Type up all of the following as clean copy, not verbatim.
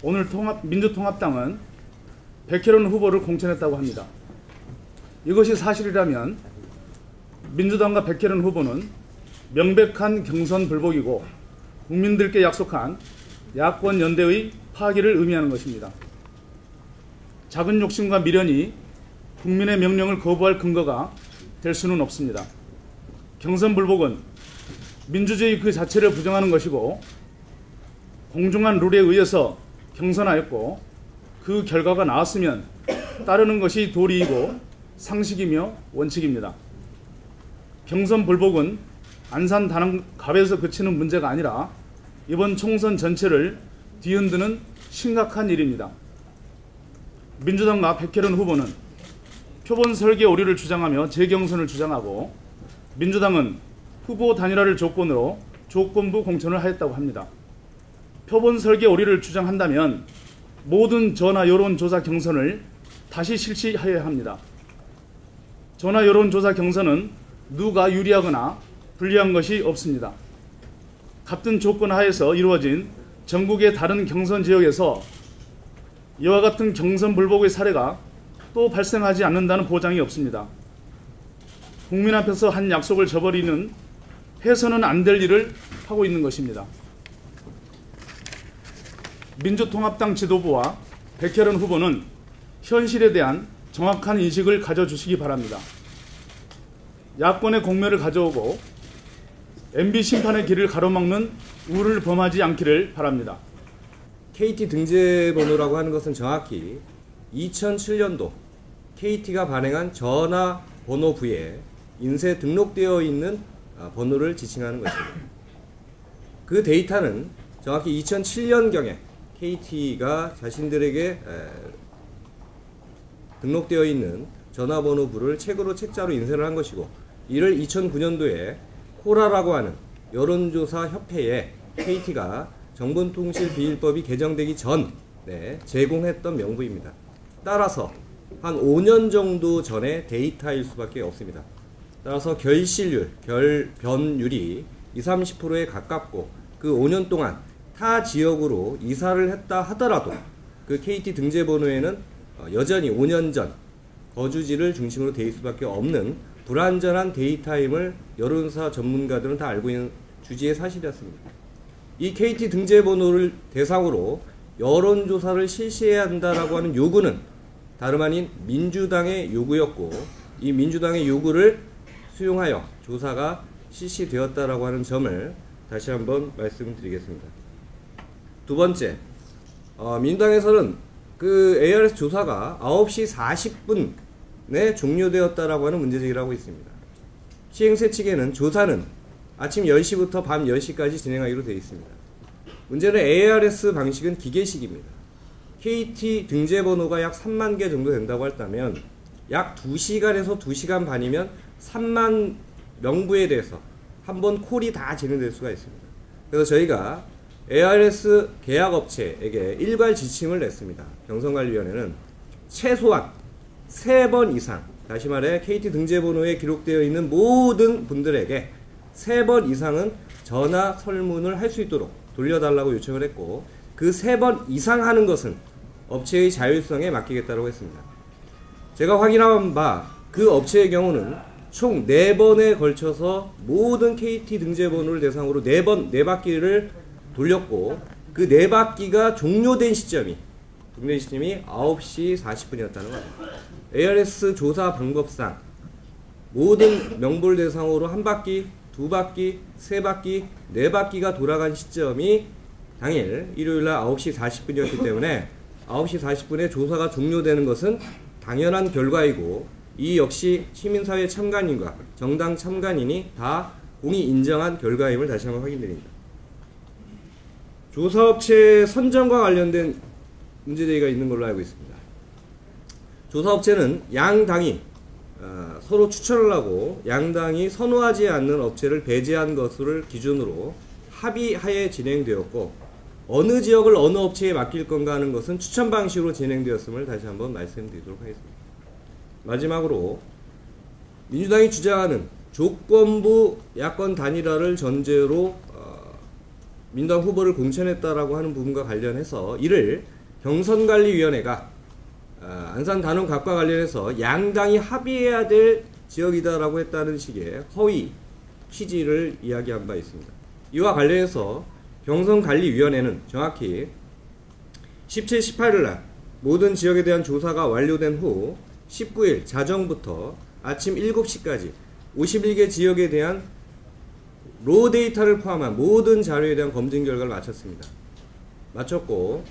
오늘 민주통합당은 백혜련 후보를 공천했다고 합니다. 이것이 사실이라면 민주당과 백혜련 후보는 명백한 경선 불복이고 국민들께 약속한 야권 연대의 파기를 의미하는 것입니다. 작은 욕심과 미련이 국민의 명령을 거부할 근거가 될 수는 없습니다. 경선 불복은 민주주의 그 자체를 부정하는 것이고 공정한 룰에 의해서 경선하였고 그 결과가 나왔으면 따르는 것이 도리이고 상식이며 원칙입니다. 경선 불복은 안산 단원갑에서 그치는 문제가 아니라 이번 총선 전체를 뒤흔드는 심각한 일입니다. 민주당과 백혜련 후보는 표본 설계 오류를 주장하며 재경선을 주장하고 민주당은 후보 단일화를 조건으로 조건부 공천을 하였다고 합니다. 표본 설계 오류를 주장한다면 모든 전화 여론조사 경선을 다시 실시하여야 합니다. 전화 여론조사 경선은 누가 유리하거나 불리한 것이 없습니다. 같은 조건 하에서 이루어진 전국의 다른 경선 지역에서 이와 같은 경선 불복의 사례가 또 발생하지 않는다는 보장이 없습니다. 국민 앞에서 한 약속을 저버리는 해서는 안 될 일을 하고 있는 것입니다. 민주통합당 지도부와 백혜련 후보는 현실에 대한 정확한 인식을 가져주시기 바랍니다. 야권의 공멸을 가져오고 MB 심판의 길을 가로막는 우를 범하지 않기를 바랍니다. KT 등재번호라고 하는 것은 정확히 2007년도 KT가 발행한 전화번호부에 인쇄 등록되어 있는 번호를 지칭하는 것입니다. 그 데이터는 정확히 2007년경에 KT가 자신들에게 등록되어 있는 전화번호부를 책으로 책자로 인쇄를 한 것이고, 이를 2009년도에 코라라고 하는 여론조사 협회에 KT가 정보통신비밀법이 개정되기 전에 제공했던 명부입니다. 따라서 한 5년 정도 전의 데이터일 수밖에 없습니다. 따라서 결실률, 결변율이 20, 30%에 가깝고, 그 5년 동안 타 지역으로 이사를 했다 하더라도 그 KT 등재번호에는 여전히 5년 전 거주지를 중심으로 돼 있을 수밖에 없는 불완전한 데이터임을 여론조사 전문가들은 다 알고 있는 주지의 사실이었습니다. 이 KT 등재번호를 대상으로 여론조사를 실시해야 한다라고 하는 요구는 다름 아닌 민주당의 요구였고, 이 민주당의 요구를 수용하여 조사가 실시되었다라고 하는 점을 다시 한번 말씀드리겠습니다. 두 번째, 민주당에서는 그 ARS 조사가 9시 40분에 종료되었다라고 하는 문제제기를 하고 있습니다. 시행세 측에는 조사는 아침 10시부터 밤 10시까지 진행하기로 되어 있습니다. 문제는 ARS 방식은 기계식입니다. KT 등재번호가 약 3만 개 정도 된다고 했다면 약 2시간에서 2시간 반이면 3만 명부에 대해서 한 번 콜이 다 진행될 수가 있습니다. 그래서 저희가 ARS 계약업체에게 일괄 지침을 냈습니다. 경선관리위원회는 최소한 3번 이상, 다시 말해 KT 등재번호에 기록되어 있는 모든 분들에게 3번 이상은 전화 설문을 할 수 있도록 돌려달라고 요청을 했고, 그 3번 이상 하는 것은 업체의 자율성에 맡기겠다고 했습니다. 제가 확인한 바 그 업체의 경우는 총 4번에 걸쳐서 모든 KT 등재번호를 대상으로 4바퀴를 돌렸고, 그 4바퀴가 종료된 시점이 9시 40분이었다는 겁니다. ARS 조사 방법상 모든 명부를 대상으로 1바퀴, 2바퀴, 3바퀴, 4바퀴가 돌아간 시점이 당일 일요일날 9시 40분이었기 때문에 9시 40분에 조사가 종료되는 것은 당연한 결과이고, 이 역시 시민사회 참관인과 정당 참관인이 다 공히 인정한 결과임을 다시 한번 확인드립니다. 조사업체 선정과 관련된 문제제기가 있는 걸로 알고 있습니다. 조사업체는 양당이 서로 추천을 하고 양당이 선호하지 않는 업체를 배제한 것을 기준으로 합의하에 진행되었고, 어느 지역을 어느 업체에 맡길 건가 하는 것은 추천 방식으로 진행되었음을 다시 한번 말씀드리도록 하겠습니다. 마지막으로 민주당이 주장하는 조건부 야권 단일화를 전제로 민주당 후보를 공천했다라고 하는 부분과 관련해서 이를 경선관리위원회가 안산 단원 갑과 관련해서 양당이 합의해야 될 지역이다라고 했다는 식의 허위 취지를 이야기한 바 있습니다. 이와 관련해서 경선관리위원회는 정확히 17, 18일 날 모든 지역에 대한 조사가 완료된 후 19일 자정부터 아침 7시까지 51개 지역에 대한 로 데이터를 포함한 모든 자료에 대한 검증 결과를 마쳤고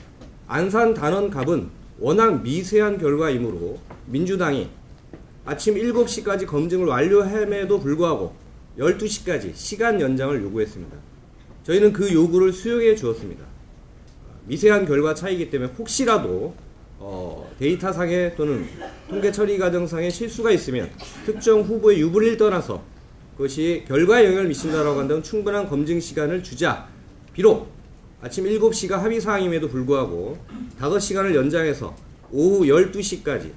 안산 단원갑은 워낙 미세한 결과이므로 민주당이 아침 7시까지 검증을 완료함에도 불구하고 12시까지 시간 연장을 요구했습니다. 저희는 그 요구를 수용해 주었습니다. 미세한 결과 차이기 때문에 혹시라도 데이터상의 또는 통계 처리 과정상의 실수가 있으면 특정 후보의 유불리를 떠나서 그것이 결과에 영향을 미친다라고 한다면 충분한 검증 시간을 주자. 비록 아침 7시가 합의사항임에도 불구하고 5시간을 연장해서 오후 12시까지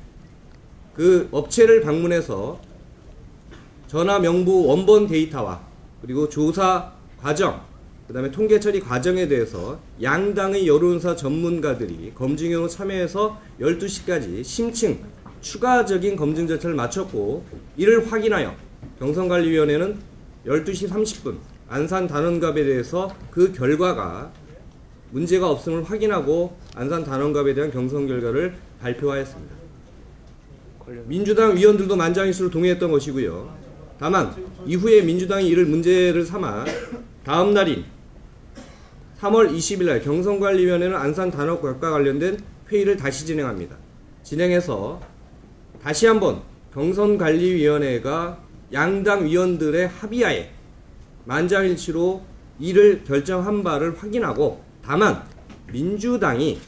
그 업체를 방문해서 전화 명부 원본 데이터와 그리고 조사 과정, 그 다음에 통계 처리 과정에 대해서 양당의 여론조사 전문가들이 검증으로 참여해서 12시까지 심층 추가적인 검증 절차를 마쳤고 이를 확인하여 경선관리위원회는 12시 30분 안산 단원갑에 대해서 그 결과가 문제가 없음을 확인하고 안산 단원갑에 대한 경선 결과를 발표하였습니다. 민주당 위원들도 만장일치로 동의했던 것이고요. 다만 이후에 민주당이 이를 문제를 삼아 다음 날인 3월 20일 날 경선관리위원회는 안산 단원갑과 관련된 회의를 다시 진행합니다. 진행해서 다시 한번 경선관리위원회가 양당 위원들의 합의하에 만장일치로 이를 결정한 바를 확인하고 다만 민주당이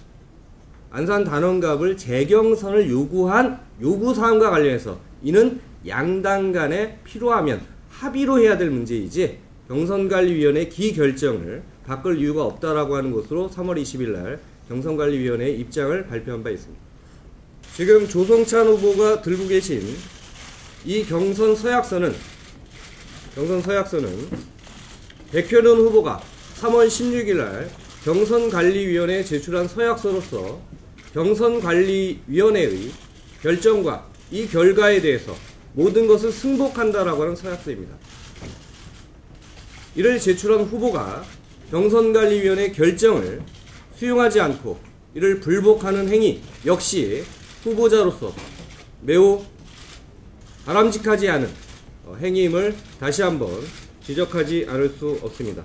안산 단원갑을 재경선을 요구한 요구사항과 관련해서 이는 양당 간에 필요하면 합의로 해야 될 문제이지 경선관리위원회의 기결정을 바꿀 이유가 없다라고 하는 것으로 3월 20일 날 경선관리위원회의 입장을 발표한 바 있습니다. 지금 조성찬 후보가 들고 계신 이 경선 서약서는 백현원 후보가 3월 16일 날 경선관리위원회에 제출한 서약서로서 경선관리위원회의 결정과 이 결과에 대해서 모든 것을 승복한다라고 하는 서약서입니다. 이를 제출한 후보가 경선관리위원회 결정을 수용하지 않고 이를 불복하는 행위 역시 후보자로서 매우 바람직하지 않은 행위임을 다시 한번 지적하지 않을 수 없습니다.